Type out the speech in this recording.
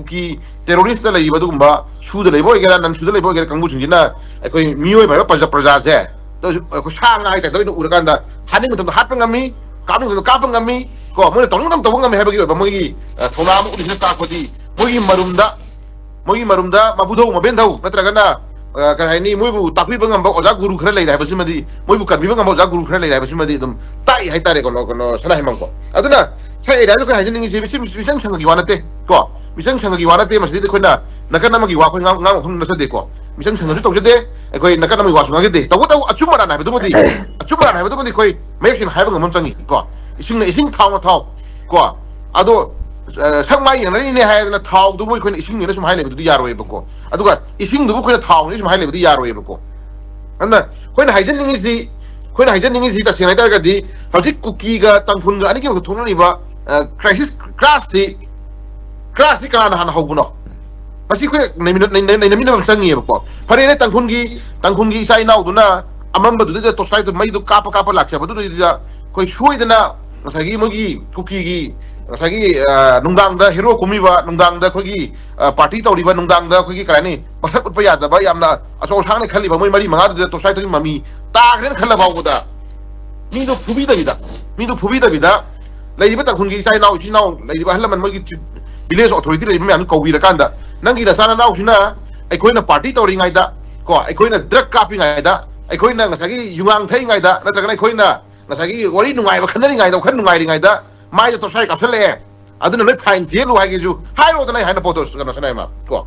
kuki terrorist la iba du ba su de lebo igera nan su de lebo igera kangbu chungina ekoi mioi ba praja je to ko sa ngai ta to ur kan da haning to hat ngami kaping to kapang ngami ko mo to ngam to ngami ha ba gi ba mo gi thona mo ni ta ko di mo gi marumda mabudo ma ben dau natra kana kan hai ni moi bu tapi bangam ba oja guru khara lai dai basimadi moi bu kan bi bangam oja guru khara lai dai basimadi dum tai hai tare ko no sana himang ko aduna sai ida ko hai ni si misang chang gi wanate ko misang chang gi wanate masdi de khona nakana ma gi wa ko ngam khum na sa de ko misang chang ju to de ko nakana ma gi wa su ngi de to to achumara na ba dumadi achumara na ba dumadi ko mai sin hai bangam mon changi ko ising thau ko ado 상마이 연예인이 하야나 타오도 뭐 이건 이싱이는 좀 하이레벨도 야로에 보고 아두가 이싱도 그냥 타오니 좀 하이레벨도 야로에 보고 안나 거기 하이젠닝이지 거기 하이젠닝이지 다 생각하다가디 아직 쿠키가 땅fun가 아니 그 돈을 이봐 크라이시스 크라시 가나 하나 하고노 마치 그 내미는 상이에 보고 파리네 땅fun기 사이 나오도나 아맘바도 또 사이도 마이도 까빠 락샤바도 이자 거기 쇼이드나 자기 뭐기 쿠키기 사기 농당다 히로 고미바 농당다 거기 파티 떠리바 농당다 거기 그라니 버섯 उत्पा 야다바 야나 아소 상네 칼리바 모이 마리 망아데 또 사이트 마미 따그는 칼라바고다 미도 부비다비다 레이바 땅군기 사이 나오지 나오 레이바 할라만 뭐기 빌레스 어토리티 레이바 안 거기라 간다 낭기라 사나 나오시나 아이코이나 파티 떠링아이다 거 아이코이나 드럭 카핑아이다 아이코이나 사기 유앙 태잉아이다 나타가나 아이코이나 사기 워리 누가이바 칸나링아이다 칸 누가이링아이다 마이저 또 사이 값을래 아드는 왜 파인 뒤에 누가 하기주 하이로드나 하이나 보도스 가나 사나이마 거